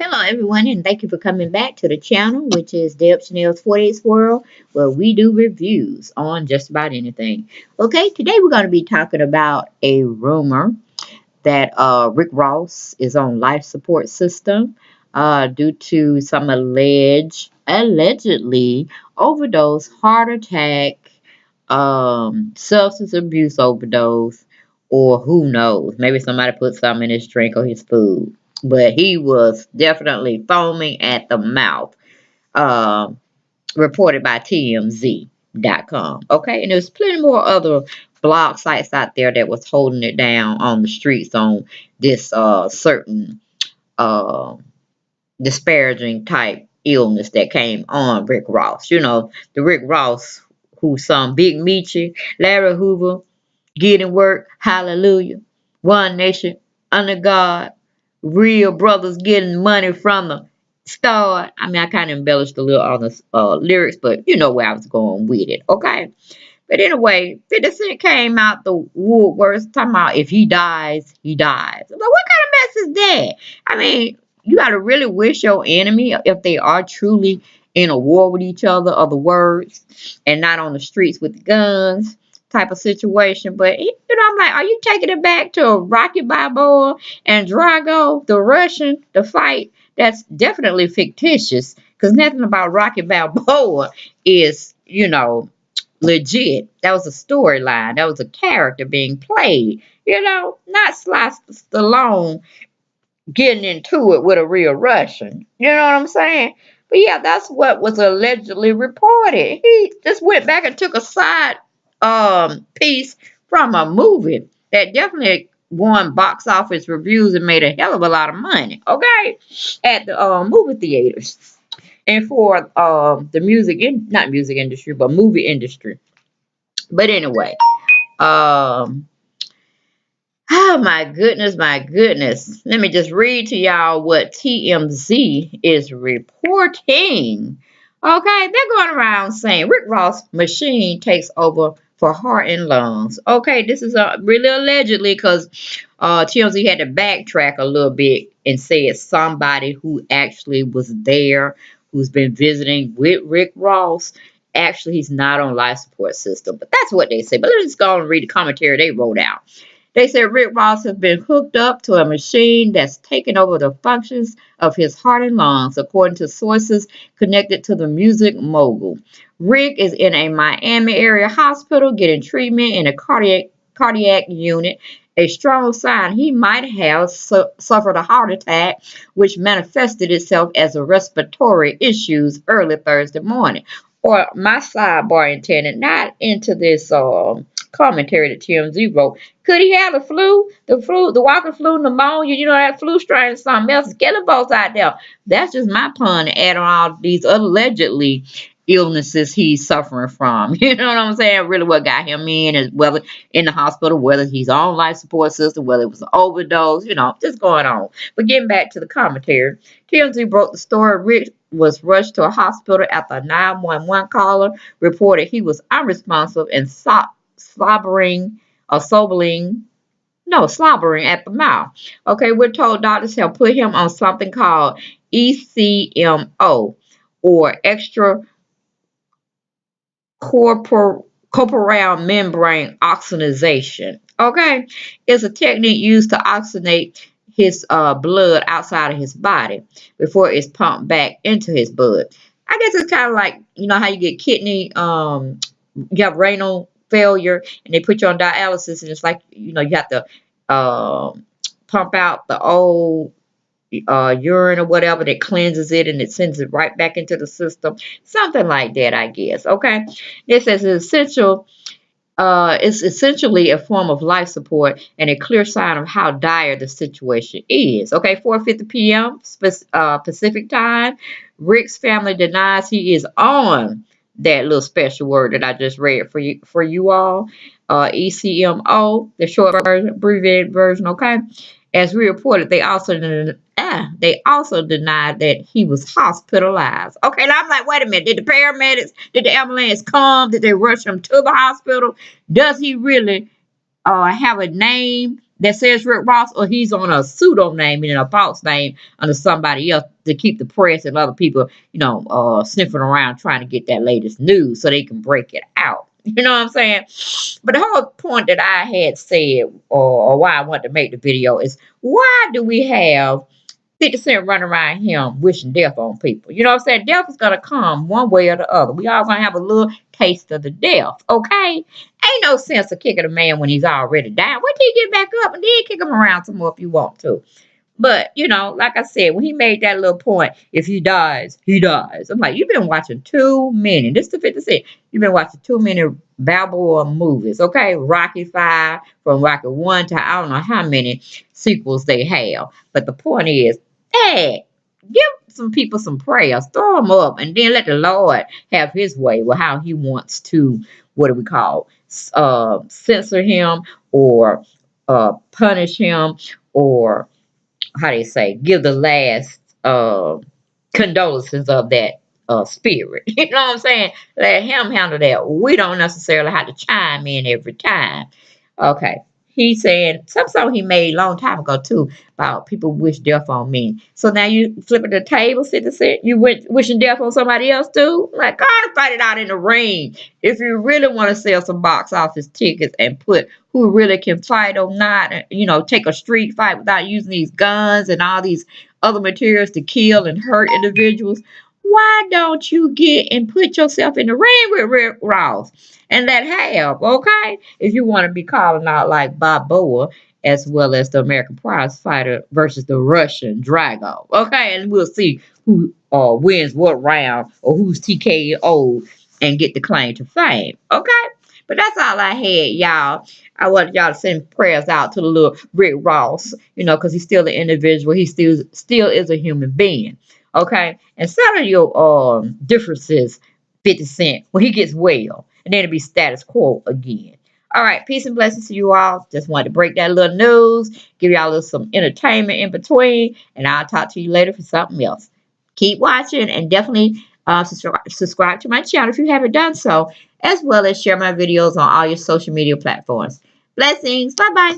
Hello, everyone, and thank you for coming back to the channel, which is Deb Chanel's 48's World, where we do reviews on just about anything. Okay, today we're going to be talking about a rumor that Rick Ross is on life support system due to some allegedly overdose, heart attack, substance abuse overdose, or who knows? Maybe somebody put something in his drink or his food. But he was definitely foaming at the mouth, uh, reported by TMZ.com. Okay, and there's plenty more other blog sites out there that was holding it down on the streets on this certain uh, disparaging type illness that came on Rick Ross. You know, the Rick Ross who's some Big Meechy, Larry Hoover, getting work, hallelujah, one nation under God, real brothers getting money from the Starr. I mean, I kind of embellished a little on the lyrics, but you know where I was going with it, okay? But anyway, 50 Cent came out the woodworks talking about if he dies, he dies. I'm like, what kind of mess is that? I mean, you got to really wish your enemy, if they are truly in a war with each other, other words, and not on the streets with guns type of situation. But, you know, I'm like, are you taking it back to Rocky Balboa and Drago, the Russian, the fight? That's definitely fictitious because nothing about Rocky Balboa is, you know, legit. That was a storyline. That was a character being played. You know, not Sly Stallone getting into it with a real Russian. You know what I'm saying? But yeah, that's what was allegedly reported. He just went back and took a side piece from a movie that definitely won box office reviews and made a hell of a lot of money. Okay, at the movie theaters and for the not music industry, but movie industry. But anyway, um, oh my goodness, my goodness. Let me just read to y'all what TMZ is reporting. Okay, they're going around saying Rick Ross machine takes over for heart and lungs. Okay, this is really allegedly because TMZ had to backtrack a little bit and say it's somebody who actually was there, who's been visiting with Rick Ross. Actually, he's not on life support system, but that's what they say. But let's go and read the commentary they wrote out. They said Rick Ross has been hooked up to a machine that's taken over the functions of his heart and lungs, according to sources connected to the music mogul. Rick is in a Miami area hospital getting treatment in a cardiac unit, a strong sign he might have suffered a heart attack, which manifested itself as a respiratory issues early Thursday morning. Or my sidebar intended, not into this commentary that TMZ wrote. Could he have the flu? The walking flu, pneumonia, you know, that flu strain is something else. Killing folks out there. That's just my pun to add on all these allegedly illnesses he's suffering from. You know what I'm saying? Really what got him in is whether in the hospital, whether he's on life support system, whether it was an overdose, you know, just going on. But getting back to the commentary, TMZ broke the story. Rick was rushed to a hospital after a 911 caller reported he was unresponsive and slobbering or slobbering at the mouth. Okay, we're told doctors have put him on something called ECMO or extra corporeal membrane oxygenation. Okay, it's a technique used to oxygenate his blood outside of his body before it's pumped back into his blood. I guess it's kind of like, you know how you get kidney you have renal failure and they put you on dialysis, and it's like, you know, you have to pump out the old urine or whatever that cleanses it and it sends it right back into the system. Something like that, I guess. Okay. It says it's essentially a form of life support and a clear sign of how dire the situation is. Okay, 4:50 p.m. Pacific time. Rick's family denies he is on that little special word that I just read for you all. ECMO, the short version, abbreviated version. Okay, as we reported, they also denied that he was hospitalized. Okay, now I'm like, wait a minute. Did the paramedics, did the ambulance come? Did they rush him to the hospital? Does he really have a name that says Rick Ross, or he's on a pseudo name and a false name under somebody else to keep the press and other people, sniffing around trying to get that latest news so they can break it out. You know what I'm saying? But the whole point that I had said, or why I wanted to make the video, is why do we have 50 Cent running around him wishing death on people? You know what I'm saying? Death is going to come one way or the other. We all going to have a little taste of the death, okay? Ain't no sense of kicking a man when he's already died. Wait till you get back up and then kick him around some more if you want to. But, like I said, when he made that little point, if he dies, he dies. I'm like, you've been watching too many. This is the 50 Cent. You've been watching too many Balboa movies, okay? Rocky 5, from Rocky 1 to I don't know how many sequels they have. But the point is, hey, give some people some prayers. Throw them up and then let the Lord have his way with how he wants to, what do we call, censor him or punish him or how they say, give the last condolences of that spirit. You know what I'm saying? Let him handle that. We don't necessarily have to chime in every time. Okay. He's saying some song he made a long time ago too about people wish death on me. So now you flipping the table, citizen. You wishing death on somebody else too. Like, gotta fight it out in the ring. If you really want to sell some box office tickets and put who really can fight or not, take a street fight without using these guns and all these other materials to kill and hurt individuals, why don't you get and put yourself in the ring with Rick Ross and let have, okay? If you want to be calling out like Balboa as well as the American prize fighter versus the Russian Drago, okay? And we'll see who wins what round or who's TKO and get the claim to fame, okay? But that's all I had, y'all. I wanted y'all to send prayers out to the little Rick Ross, because he's still an individual. He still is a human being. Okay? And settle your differences, 50 Cent, when he gets well. And then it'll be status quo again. All right, peace and blessings to you all. Just wanted to break that little news, give y'all a little some entertainment in between, and I'll talk to you later for something else. Keep watching and definitely subscribe to my channel if you haven't done so, as well as share my videos on all your social media platforms. Blessings. Bye-bye.